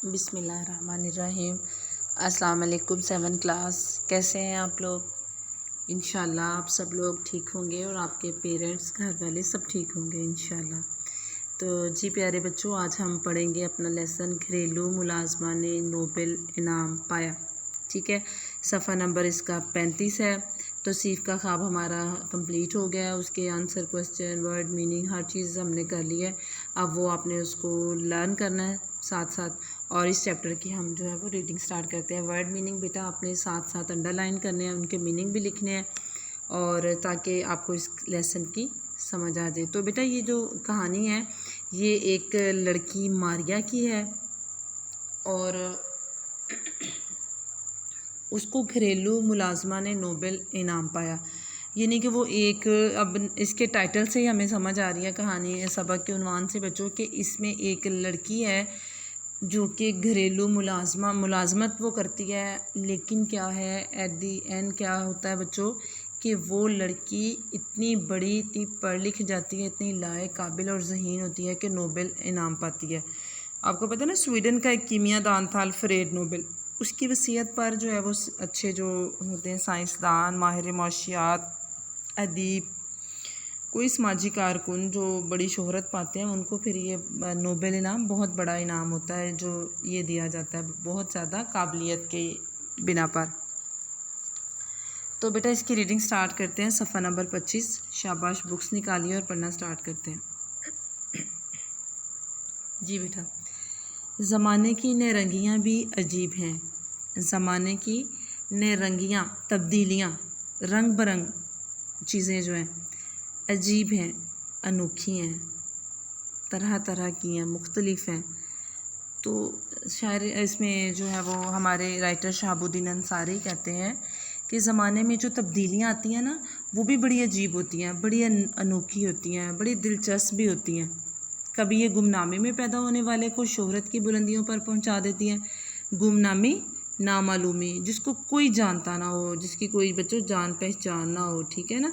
بسم اللہ الرحمن الرحیم۔ السلام علیکم 7 کلاس، کیسے ہیں آپ لوگ؟ انشاءاللہ آپ سب لوگ ٹھیک ہوں گے اور آپ کے پیرنٹس، گھر والے سب ٹھیک ہوں گے انشاءاللہ۔ تو جی پیارے بچوں، آج ہم پڑھیں گے اپنا لیسن گھریلو ملازمہ نے نوبل انعام پایا، ٹھیک ہے۔ صفحہ نمبر اس کا 35 ہے۔ توصیف کا خواب ہمارا کمپلیٹ ہو گیا، اس کے آنسر، کوسچن، ورڈ، میننگ، ہر چیز ہم نے کر لی ہے۔ اب وہ آپ نے اس کو لرن کرنا ہے ساتھ ساتھ، اور اس چیپٹر کی ہم جو ہے وہ ریڈنگ سٹارٹ کرتے ہیں۔ ورڈ میننگ بیٹا آپ نے ساتھ ساتھ انڈر لائن کرنے ہیں، ان کے میننگ بھی لکھنے ہیں، اور تاکہ آپ کو اس لیسن کی سمجھ آ جائے۔ تو بیٹا یہ جو کہانی ہے یہ ایک لڑکی ماریا کی ہے، اور اس کو گھریلو ملازمہ نے نوبل انعام پایا، یعنی کہ وہ ایک، اب اس کے ٹائٹل سے ہی ہمیں سمجھ آ رہی ہے کہانی، سبق کے عنوان سے بچوں، کہ اس میں ایک لڑکی ہے جو کہ گھریلو ملازمت وہ کرتی ہے، لیکن کیا ہے ایٹ دی اینڈ کیا ہوتا ہے بچوں کہ وہ لڑکی اتنی بڑی، اتنی پڑھ لکھ جاتی ہے، اتنی لائق، قابل اور ذہین ہوتی ہے کہ نوبل انعام پاتی ہے۔ آپ کو پتہ ہے نا، سویڈن کا ایک کیمیاء دان تھا الفریڈ نوبل، اس کی وصیت پر جو ہے وہ اچھے جو ہوتے ہیں سائنسدان، ماہر معاشیات، ادیب، کوئی سماجی کارکن جو بڑی شہرت پاتے ہیں، ان کو پھر یہ نوبل انعام بہت بڑا انعام ہوتا ہے جو یہ دیا جاتا ہے بہت زیادہ قابلیت کے بنا پر۔ تو بیٹا اس کی ریڈنگ سٹارٹ کرتے ہیں۔ صفحہ نمبر 25، شاباش، بکس نکالیے اور پڑھنا سٹارٹ کرتے ہیں۔ جی بیٹا، زمانے کی نرنگیاں بھی عجیب ہیں، زمانے کی نرنگیاں، تبدیلیاں، رنگ برنگ چیزیں جو ہیں عجیب ہیں، انوکھی ہیں، طرح طرح کی ہیں، مختلف ہیں۔ تو شاعر اس میں جو ہے وہ ہمارے رائٹر شہاب الدین انصاری کہتے ہیں کہ زمانے میں جو تبدیلیاں آتی ہیں نا، وہ بھی بڑی عجیب ہوتی ہیں، بڑی انوکھی ہوتی ہیں، بڑی دلچسپ بھی ہوتی ہیں۔ کبھی یہ گمنامی میں پیدا ہونے والے کو شہرت کی بلندیوں پر پہنچا دیتی ہیں۔ گمنامی، نامعلومی، جس کو کوئی جانتا نہ ہو، جس کی کوئی بچوں جان پہچان نہ ہو، ٹھیک ہے نا،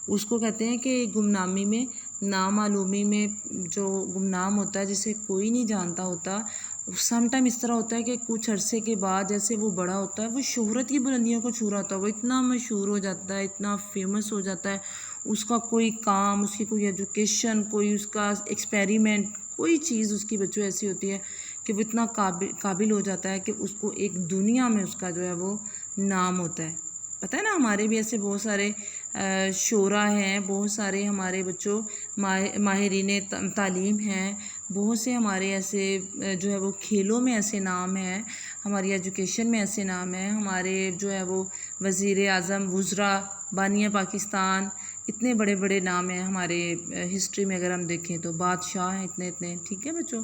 اس کو کہتے ہیں کہ گمنامی میں، نامعلومی میں جو گمنام ہوتا ہے، جسے کوئی نہیں جانتا ہوتا، سم ٹائم اس طرح ہوتا ہے کہ کچھ عرصے کے بعد جیسے وہ بڑا ہوتا ہے، وہ شہرت کی بلندیوں کو چھو رہا ہوتا ہے، وہ اتنا مشہور ہو جاتا ہے، اتنا فیمس ہو جاتا ہے، اس کا کوئی کام، اس کی کوئی ایجوکیشن، کوئی اس کا ایکسپیریمنٹ، کوئی چیز اس کی بچوں ایسی ہوتی ہے کہ وہ اتنا قابل ہو جاتا ہے کہ اس کو ایک دنیا میں اس کا جو ہے وہ نام ہوتا ہے۔ پتہ ہے نا، ہمارے بھی ایسے بہت سارے شعراء ہیں، بہت سارے ہمارے بچوں ماہرین تعلیم ہیں، بہت سے ہمارے ایسے جو ہے وہ کھیلوں میں ایسے نام ہیں، ہماری ایجوکیشن میں ایسے نام ہیں، ہمارے جو ہے وہ وزیر اعظم، وزراء، بانیہ پاکستان، اتنے بڑے بڑے نام ہیں ہمارے ہسٹری میں، اگر ہم دیکھیں تو بادشاہ ہیں اتنے اتنے، ٹھیک ہے بچوں۔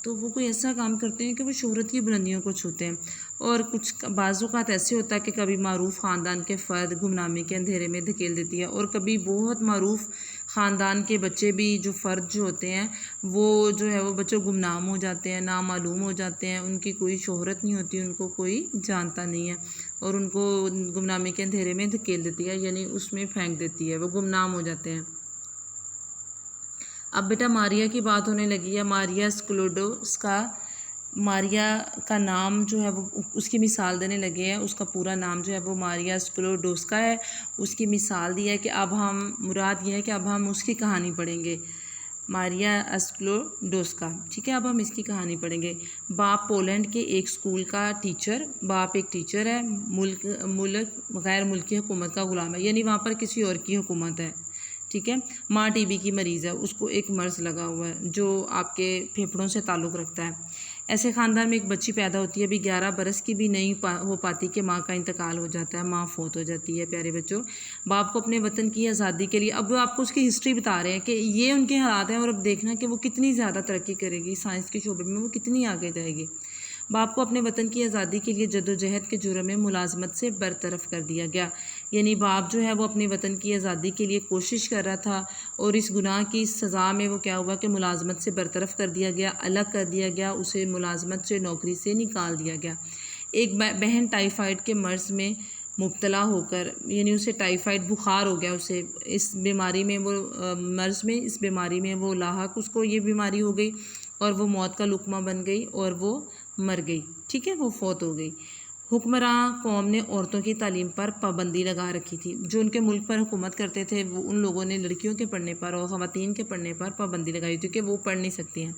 تو وہ کوئی ایسا کام کرتے ہیں کہ وہ شہرت کی بلندیوں کو چھوتے ہیں، اور کچھ بعض اوقات ایسے ہوتا ہے کہ کبھی معروف خاندان کے فرد گمنامی کے اندھیرے میں دھکیل دیتی ہے، اور کبھی بہت معروف خاندان کے بچے بھی، جو فرد جو ہوتے ہیں وہ جو ہے وہ بچوں گمنام ہو جاتے ہیں، نامعلوم ہو جاتے ہیں، ان کی کوئی شہرت نہیں ہوتی، ان کو کوئی جانتا نہیں ہے، اور ان کو گمنامی کے اندھیرے میں دھکیل دیتی ہے، یعنی اس میں پھینک دیتی ہے، وہ گمنام ہو جاتے ہیں۔ اب بیٹا ماریا کی بات ہونے لگی ہے۔ ماریا سکلوڈوسکا، ماریا کا نام جو ہے وہ اس کی مثال دینے لگے ہیں، اس کا پورا نام جو ہے وہ ماریا سکلوڈوسکا ہے، اس کی مثال دی ہے کہ اب ہم، مراد یہ ہے کہ اب ہم اس کی کہانی پڑھیں گے، ماریا سکلوڈوسکا، ٹھیک ہے۔ اب ہم اس کی کہانی پڑھیں گے۔ باپ پولینڈ کے ایک اسکول کا ٹیچر، باپ ایک ٹیچر ہے، ملک غیر ملکی حکومت کا غلام ہے، یعنی وہاں پر کسی اور کی حکومت ہے، ٹھیک ہے۔ ماں ٹی بی کی مریض ہے، اس کو ایک مرض لگا ہوا ہے جو آپ کے پھیپھڑوں سے تعلق رکھتا ہے۔ ایسے خاندان میں ایک بچی پیدا ہوتی ہے، ابھی 11 برس کی بھی نہیں ہو پاتی کہ ماں کا انتقال ہو جاتا ہے، ماں فوت ہو جاتی ہے۔ پیارے بچوں، باپ کو اپنے وطن کی آزادی کے لیے، اب وہ آپ کو اس کی ہسٹری بتا رہے ہیں کہ یہ ان کے حالات ہیں، اور اب دیکھنا کہ وہ کتنی زیادہ ترقی کرے گی سائنس کے شعبے میں، وہ کتنی آگے جائے گی۔ باپ کو اپنے وطن کی آزادی کے لیے جدوجہد کے جرم میں ملازمت سے برطرف کر دیا گیا، یعنی باپ جو ہے وہ اپنے وطن کی آزادی کے لیے کوشش کر رہا تھا، اور اس گناہ کی سزا میں وہ کیا ہوا کہ ملازمت سے برطرف کر دیا گیا، الگ کر دیا گیا، اسے ملازمت سے، نوکری سے نکال دیا گیا۔ ایک بہن ٹائیفائڈ کے مرض میں مبتلا ہو کر، یعنی اسے ٹائیفائڈ بخار ہو گیا، اسے اس بیماری میں، وہ مرض میں، اس بیماری میں وہ لاحق، اس کو یہ بیماری ہو گئی، اور وہ موت کا لقمہ بن گئی، اور وہ مر گئی، ٹھیک ہے، وہ فوت ہو گئی۔ حکمراں قوم نے عورتوں کی تعلیم پر پابندی لگا رکھی تھی، جو ان کے ملک پر حکومت کرتے تھے وہ ان لوگوں نے لڑکیوں کے پڑھنے پر اور خواتین کے پڑھنے پر پابندی لگائی تھی کہ وہ پڑھ نہیں سکتی ہیں۔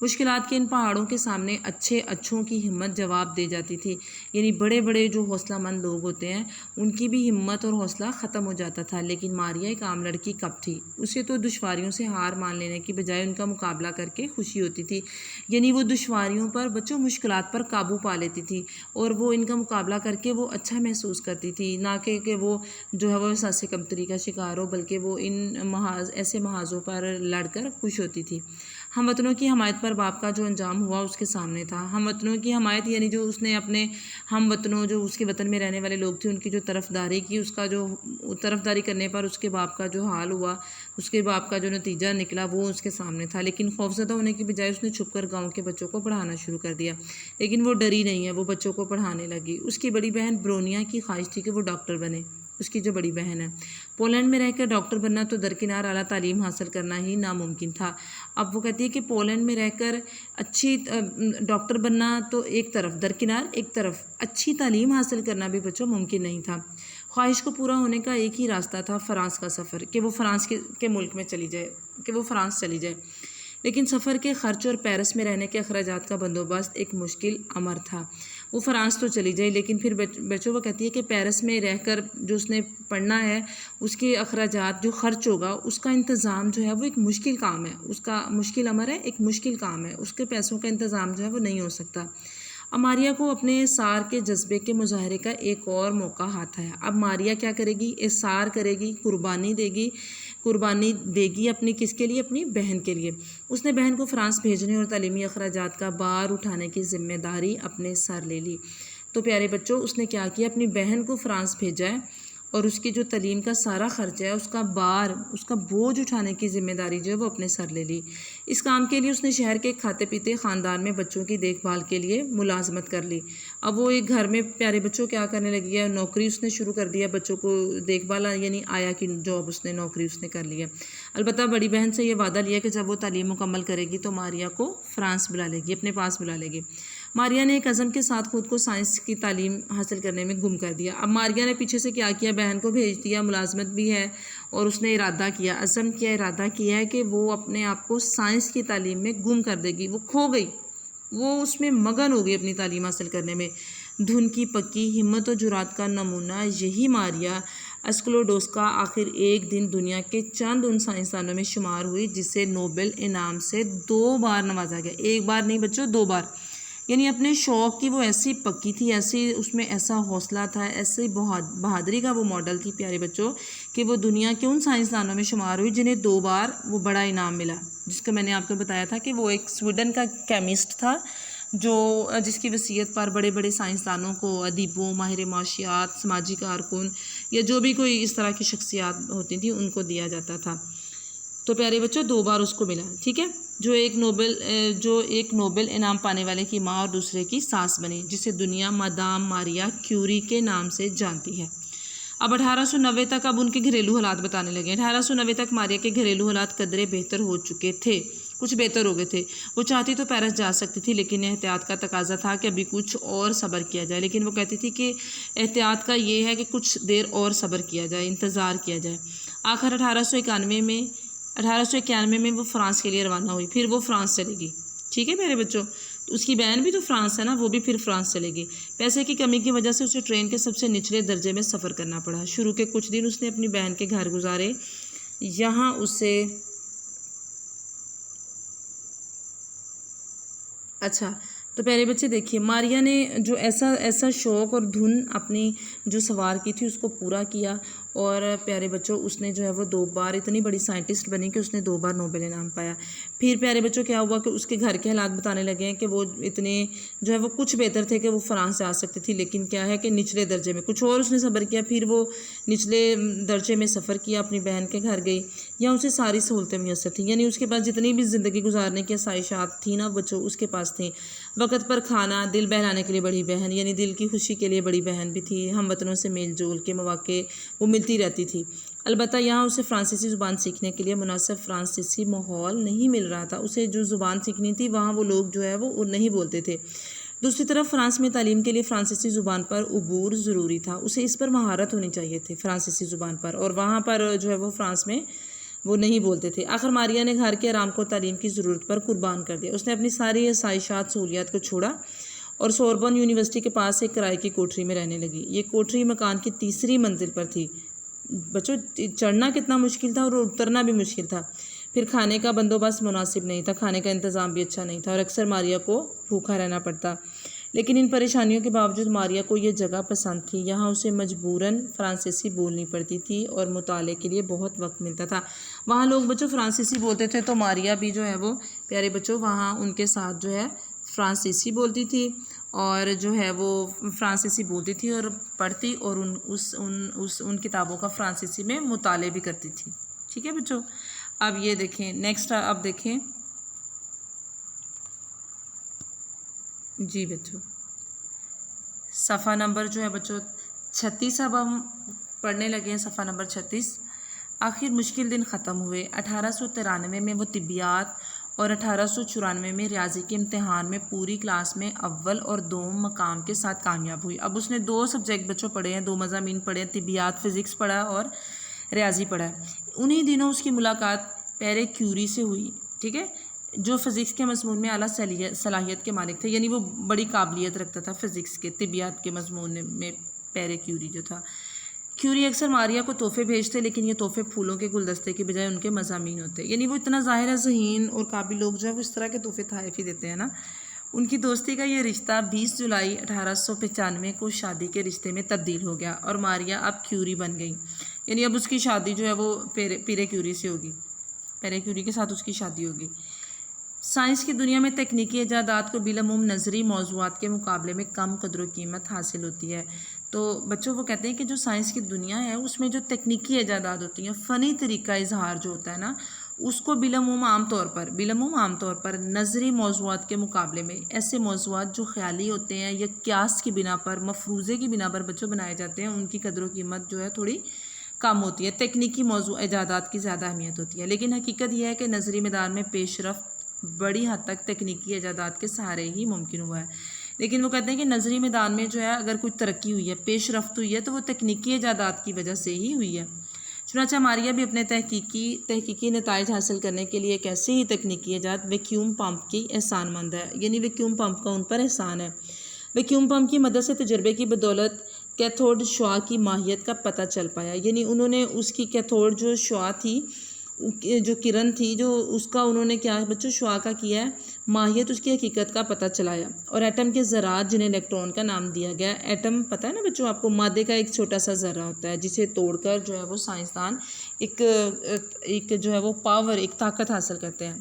مشکلات کے ان پہاڑوں کے سامنے اچھوں کی ہمت جواب دے جاتی تھی، یعنی بڑے بڑے جو حوصلہ مند لوگ ہوتے ہیں ان کی بھی ہمت اور حوصلہ ختم ہو جاتا تھا۔ لیکن ماریا ایک عام لڑکی کب تھی، اسے تو دشواریوں سے ہار مان لینے کی بجائے ان کا مقابلہ کر کے خوشی ہوتی تھی، یعنی وہ دشواریوں پر بچوں مشکلات پر قابو پا لیتی تھی اور وہ ان کا مقابلہ کر کے وہ اچھا محسوس کرتی تھی، نہ کہ وہ جو ہے وہ احساس کمتری کا شکار ہو، بلکہ وہ ان ایسے محاذوں پر لڑ کر خوش ہوتی تھی۔ ہم وطنوں کی حمایت پر باپ کا جو انجام ہوا اس کے سامنے تھا۔ ہم وطنوں کی حمایت یعنی جو اس نے اپنے ہم وطنوں جو اس کے وطن میں رہنے والے لوگ تھے ان کی جو طرفداری کی، اس کا جو طرفداری کرنے پر اس کے باپ کا جو حال ہوا، اس کے باپ کا جو نتیجہ نکلا وہ اس کے سامنے تھا۔ لیکن خوفزدہ ہونے کی بجائے اس نے چھپ کر گاؤں کے بچوں کو پڑھانا شروع کر دیا، لیکن وہ ڈری نہیں ہے، وہ بچوں کو پڑھانے لگی۔ اس کی بڑی بہن برونیا کی خواہش تھی کہ وہ ڈاکٹر بنے، اس کی جو بڑی بہن ہے۔ پولینڈ میں رہ کر ڈاکٹر بننا تو درکنار اعلیٰ تعلیم حاصل کرنا ہی ناممکن تھا۔ اب وہ کہتی ہے کہ پولینڈ میں رہ کر اچھی ڈاکٹر بننا تو ایک طرف درکنار، ایک طرف اچھی تعلیم حاصل کرنا بھی بچوں ممکن نہیں تھا۔ خواہش کو پورا ہونے کا ایک ہی راستہ تھا، فرانس کا سفر، کہ وہ فرانس کے ملک میں چلی جائے، کہ وہ فرانس چلی جائے۔ لیکن سفر کے خرچ اور پیرس میں رہنے کے اخراجات کا بندوبست ایک مشکل امر تھا۔ وہ فرانس تو چلی جائے لیکن پھر بچوں وہ کہتی ہے کہ پیرس میں رہ کر جو اس نے پڑھنا ہے اس کے اخراجات جو خرچ ہوگا اس کا انتظام جو ہے وہ ایک مشکل کام ہے، اس کا مشکل امر ہے، ایک مشکل کام ہے، اس کے پیسوں کا انتظام جو ہے وہ نہیں ہو سکتا۔ اب ماریا کو اپنے احسار کے جذبے کے مظاہرے کا ایک اور موقع ہاتھ آیا۔ اب ماریا کیا کرے گی؟ احسار کرے گی، قربانی دے گی اپنی کس کے لیے؟ اپنی بہن کے لیے۔ اس نے بہن کو فرانس بھیجنے اور تعلیمی اخراجات کا بار اٹھانے کی ذمہ داری اپنے سر لے لی۔ تو پیارے بچوں اس نے کیا کیا؟ اپنی بہن کو فرانس بھیجا ہے اور اس کی جو تعلیم کا سارا خرچ ہے اس کا بار، اس کا بوجھ اٹھانے کی ذمہ داری جو ہے وہ اپنے سر لے لی۔ اس کام کے لیے اس نے شہر کے کھاتے پیتے خاندان میں بچوں کی دیکھ بھال کے لیے ملازمت کر لی۔ اب وہ ایک گھر میں پیارے بچوں کیا کرنے لگی ہے؟ نوکری اس نے شروع کر دیا، بچوں کو دیکھ بھال، یعنی آیا کی جاب اس نے، نوکری اس نے کر لی ہے۔ البتہ بڑی بہن سے یہ وعدہ لیا کہ جب وہ تعلیم مکمل کرے گی تو ماریا کو فرانس بلا لے گی، اپنے پاس بلا لے گی۔ ماریا نے ایک عزم کے ساتھ خود کو سائنس کی تعلیم حاصل کرنے میں گم کر دیا۔ اب ماریا نے پیچھے سے کیا کیا؟ بہن کو بھیج دیا، ملازمت بھی ہے، اور اس نے ارادہ کیا، عزم کیا، ارادہ کیا ہے کہ وہ اپنے آپ کو سائنس کی تعلیم میں گم کر دے گی۔ وہ کھو گئی، وہ اس میں مگن ہو گئی اپنی تعلیم حاصل کرنے میں۔ دھن کی پکی ہمت و جرات کا نمونہ یہی ماریا اسکلوڈوسکا آخر ایک دن دنیا کے چند ان سائنسدانوں میں شمار ہوئی جسے نوبل انعام سے 2 بار نوازا گیا۔ ایک بار نہیں بچوں، 2 بار۔ یعنی اپنے شوق کی وہ ایسی پکی تھی، ایسی اس میں ایسا حوصلہ تھا، ایسی بہادری کا وہ ماڈل تھی پیارے بچوں، کہ وہ دنیا کے ان سائنسدانوں میں شمار ہوئی جنہیں 2 بار وہ بڑا انعام ملا، جس کا میں نے آپ کو بتایا تھا کہ وہ ایک سویڈن کا کیمسٹ تھا جس کی وصیت پر بڑے بڑے سائنسدانوں کو، ادیبوں، ماہر معاشیات، سماجی کارکن یا جو بھی کوئی اس طرح کی شخصیات ہوتی تھیں ان کو دیا جاتا تھا۔ تو پیارے بچوں 2 بار اس کو ملا، ٹھیک ہے، جو ایک نوبل انعام پانے والے کی ماں اور دوسرے کی ساس بنی، جسے دنیا مادام ماریا کیوری کے نام سے جانتی ہے۔ اب 1890 تک اب ان کے گھریلو حالات بتانے لگے۔ 1890 تک ماریا کے گھریلو حالات قدرے بہتر ہو چکے تھے، کچھ بہتر ہو گئے تھے۔ وہ چاہتی تو پیرس جا سکتی تھی لیکن احتیاط کا تقاضا تھا کہ ابھی کچھ اور صبر کیا جائے، لیکن وہ کہتی تھی کہ احتیاط کا یہ ہے کہ کچھ دیر اور صبر کیا جائے، انتظار کیا جائے۔ آخر 1891 میں وہ فرانس کے لیے روانہ ہوئی، پھر وہ فرانس چلے گی، ٹھیک ہے میرے بچوں۔ اس کی بہن بھی تو فرانس ہے نا، وہ بھی پھر فرانس چلے گی۔ پیسے کی کمی کی وجہ سے اسے ٹرین کے سب سے نچلے درجے میں سفر کرنا پڑا۔ شروع کے کچھ دن اس نے اپنی بہن کے گھر گزارے، یہاں اسے تو پیارے بچے دیکھیے ماریا نے جو ایسا شوق اور دھن اپنی جو سوار کی تھی اس کو پورا کیا، اور پیارے بچوں اس نے جو ہے وہ 2 بار اتنی بڑی سائنٹسٹ بنی کہ اس نے 2 بار نوبل انعام پایا۔ پھر پیارے بچوں کیا ہوا کہ اس کے گھر کے حالات بتانے لگے ہیں کہ وہ اتنے جو ہے وہ کچھ بہتر تھے کہ وہ فرانس سے آ سکتی تھی، لیکن کیا ہے کہ نچلے درجے میں کچھ اور اس نے صبر کیا، پھر وہ نچلے درجے میں سفر کیا، اپنی بہن کے گھر گئی، یہاں اسے ساری سہولتیں میسر تھیں، یعنی اس کے پاس جتنی بھی زندگی گزارنے کی آسائشات تھیں نا بچوں اس کے پاس تھیں۔ وقت پر کھانا، دل بہلانے کے لیے بڑی بہن، یعنی دل کی خوشی کے لیے بڑی بہن بھی تھی، ہم وطنوں سے میل جول کے مواقع وہ ملتی رہتی تھی۔ البتہ یہاں اسے فرانسیسی زبان سیکھنے کے لیے مناسب فرانسیسی ماحول نہیں مل رہا تھا، اسے جو زبان سیکھنی تھی وہاں وہ لوگ جو ہے وہ نہیں بولتے تھے۔ دوسری طرف فرانس میں تعلیم کے لیے فرانسیسی زبان پر عبور ضروری تھا، اسے اس پر مہارت ہونی چاہیے تھی فرانسیسی زبان پر، اور وہاں پر جو ہے وہ فرانس میں وہ نہیں بولتے تھے۔ آخر ماریا نے گھر کے آرام کو تعلیم کی ضرورت پر قربان کر دیا، اس نے اپنی ساری آسائشات سہولیات کو چھوڑا اور سوربن یونیورسٹی کے پاس ایک کرائے کی کوٹری میں رہنے لگی۔ یہ کوٹری مکان کی تیسری منزل پر تھی۔ بچوں چڑھنا کتنا مشکل تھا اور اترنا بھی مشکل تھا، پھر کھانے کا بندوبست مناسب نہیں تھا، کھانے کا انتظام بھی اچھا نہیں تھا اور اکثر ماریا کو بھوکا رہنا پڑتا، لیکن ان پریشانیوں کے باوجود ماریا کو یہ جگہ پسند تھی، یہاں اسے مجبوراً فرانسیسی بولنی پڑتی تھی اور مطالعے کے لیے بہت وقت ملتا تھا۔ وہاں لوگ بچوں فرانسیسی بولتے تھے تو ماریا بھی جو ہے وہ پیارے بچوں وہاں ان کے ساتھ جو ہے فرانسیسی بولتی تھی اور جو ہے وہ فرانسیسی بولتی تھی اور پڑھتی اور ان کتابوں کا فرانسیسی میں مطالعے بھی کرتی تھی۔ ٹھیک ہے بچوں، اب یہ دیکھیں نیکسٹ، اب دیکھیں جی بچوں صفحہ نمبر جو ہے بچوں 36 اب ہم پڑھنے لگے ہیں، صفحہ نمبر 36۔ آخر مشکل دن ختم ہوئے۔ 1893 میں وہ طبیعیات اور 1894 میں ریاضی کے امتحان میں پوری کلاس میں اول اور دوم مقام کے ساتھ کامیاب ہوئی۔ اب اس نے 2 سبجیکٹ بچوں پڑھے ہیں، 2 مضامین پڑھے ہیں، طبیعیات فزکس پڑھا اور ریاضی پڑھا ہے۔ انہی دنوں اس کی ملاقات پیرے کیوری سے ہوئی، ٹھیک ہے، جو فزکس کے مضمون میں اعلیٰ صلاحیت کے مالک تھے، یعنی وہ بڑی قابلیت رکھتا تھا فزکس کے، طبیعیات کے مضمون میں پیرے کیوری جو تھا۔ کیوری اکثر ماریا کو تحفے بھیجتے، لیکن یہ تحفے پھولوں کے گلدستے کی بجائے ان کے مضامین ہوتے، یعنی وہ اتنا ظاہر ذہین اور قابل لوگ جو ہے وہ اس طرح کے تحفے تحائف ہی دیتے ہیں نا۔ ان کی دوستی کا یہ رشتہ 20 جولائی 1895 کو شادی کے رشتے میں تبدیل ہو گیا اور ماریا اب کیوری بن گئی، یعنی اب اس کی شادی جو ہے وہ پیرے کیوری سے ہوگی، پیرے کیوری کے ساتھ اس کی شادی ہوگی۔ سائنس کی دنیا میں تکنیکی ایجادات کو بالعموم نظری موضوعات کے مقابلے میں کم قدر و قیمت حاصل ہوتی ہے۔ تو بچوں وہ کہتے ہیں کہ جو سائنس کی دنیا ہے اس میں جو تکنیکی ایجادات ہوتی ہیں، فنی طریقہ اظہار جو ہوتا ہے نا، اس کو بالعموم عام طور پر نظری موضوعات کے مقابلے میں ایسے موضوعات جو خیالی ہوتے ہیں یا قیاس کی بنا پر، مفروضے کی بنا پر بچوں بنائے جاتے ہیں، ان کی قدر و قیمت جو ہے تھوڑی کم ہوتی ہے، تکنیکی موضوع ایجادات کی زیادہ اہمیت ہوتی ہے۔ لیکن حقیقت یہ ہے کہ نظری میدان میں پیش رفت بڑی حد تک تکنیکی ایجادات کے سہارے ہی ممکن ہوا ہے۔ لیکن وہ کہتے ہیں کہ نظری میدان میں جو ہے اگر کوئی ترقی ہوئی ہے، پیش رفت ہوئی ہے، تو وہ تکنیکی ایجادات کی وجہ سے ہی ہوئی ہے۔ چنانچہ ماریا بھی اپنے تحقیقی نتائج حاصل کرنے کے لیے ایک ایسی ہی تکنیکی ایجاد ویکیوم پمپ کی احسان مند ہے، یعنی ویکیوم پمپ کا ان پر احسان ہے۔ ویکیوم پمپ کی مدد سے تجربے کی بدولت کیتھوڈ شعاع کی ماہیت کا پتہ چل پایا، یعنی انہوں نے اس کی کیتھوڈ جو شعاع تھی، جو کرن تھی، جو اس کا انہوں نے کیا بچوں شعاع کا کیا ہے، ماہیت اس کی حقیقت کا پتہ چلایا، اور ایٹم کے ذرات جنہیں الیکٹران کا نام دیا گیا۔ ایٹم پتہ ہے نا بچوں آپ کو، مادے کا ایک چھوٹا سا ذرہ ہوتا ہے جسے توڑ کر جو ہے وہ سائنسدان ایک جو ہے وہ پاور، ایک طاقت حاصل کرتے ہیں،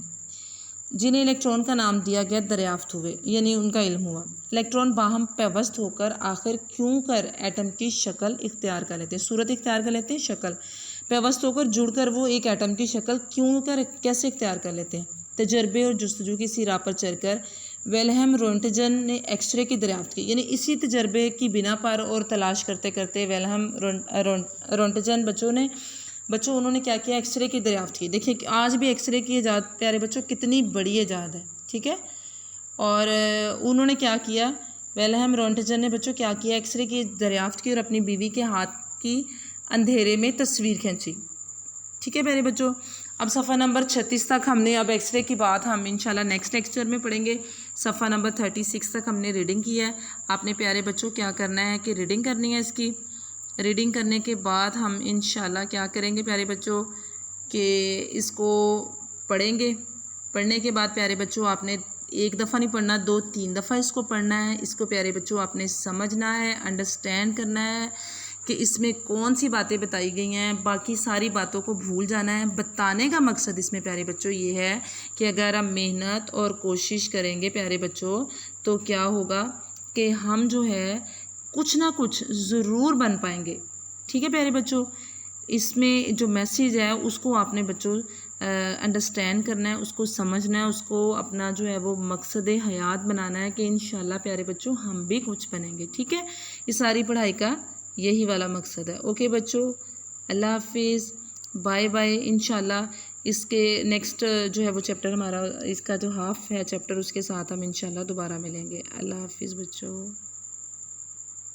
جنہیں الیکٹران کا نام دیا گیا، دریافت ہوئے، یعنی ان کا علم ہوا۔ الیکٹران باہم پیوست ہو کر آخر کیوں کر ایٹم کی شکل اختیار کر لیتے ہیں، صورت اختیار کر لیتے ہیں، شکل پیوست ہو کر جڑ کر وہ ایک ایٹم کی شکل کیسے اختیار کر لیتے ہیں۔ تجربے اور جستجو کی سی راہ پر چل کر ویلہم رونٹجن نے ایکس رے کی دریافت کی، یعنی اسی تجربے کی بنا پر اور تلاش کرتے کرتے ویلہم رونٹجن انہوں نے کیا کیا، ایکس رے کی دریافت کی۔ دیکھیں کہ آج بھی ایکس رے کی ایجاد پیارے بچوں کتنی بڑی ایجاد ہے، ٹھیک ہے، اور انہوں نے کیا کیا، ویلہم رونٹجن نے بچوں کیا کیا، ایکس رے کی دریافت کی اور اپنی بیوی کے ہاتھ کی اندھیرے میں تصویر کھینچی۔ ٹھیک ہے میرے بچوں، اب صفحہ نمبر 36 تک ہم نے اب ایکس رے کی بات ہم انشاءاللہ نیکسٹ لیکچر میں پڑھیں گے۔ صفحہ نمبر 36 تک ہم نے ریڈنگ کی ہے۔ آپ نے پیارے بچوں کیا کرنا ہے کہ ریڈنگ کرنی ہے، اس کی ریڈنگ کرنے کے بعد ہم انشاءاللہ کیا کریں گے پیارے بچوں کہ اس کو پڑھیں گے۔ پڑھنے کے بعد پیارے بچوں آپ نے ایک دفعہ نہیں پڑھنا، 2-3 دفعہ اس کو پڑھنا ہے۔ اس کو پیارے بچوں آپ نے سمجھنا ہے، انڈرسٹینڈ کرنا ہے کہ اس میں کون سی باتیں بتائی گئی ہیں، باقی ساری باتوں کو بھول جانا ہے۔ بتانے کا مقصد اس میں پیارے بچوں یہ ہے کہ اگر ہم محنت اور کوشش کریں گے پیارے بچوں تو کیا ہوگا کہ ہم جو ہے کچھ نہ کچھ ضرور بن پائیں گے۔ ٹھیک ہے پیارے بچوں، اس میں جو میسیج ہے اس کو آپ نے بچوں انڈرسٹینڈ کرنا ہے، اس کو سمجھنا ہے، اس کو اپنا جو ہے وہ مقصد حیات بنانا ہے کہ انشاءاللہ پیارے بچوں ہم بھی کچھ بنیں گے۔ ٹھیک ہے، یہ ساری پڑھائی کا یہی والا مقصد ہے۔ اوکے بچوں، اللہ حافظ، بائے بائے۔ انشاءاللہ اس کے نیکسٹ جو ہے وہ چیپٹر ہمارا، اس کا جو ہاف ہے چیپٹر، اس کے ساتھ ہم انشاءاللہ دوبارہ ملیں گے۔ اللہ حافظ بچوں۔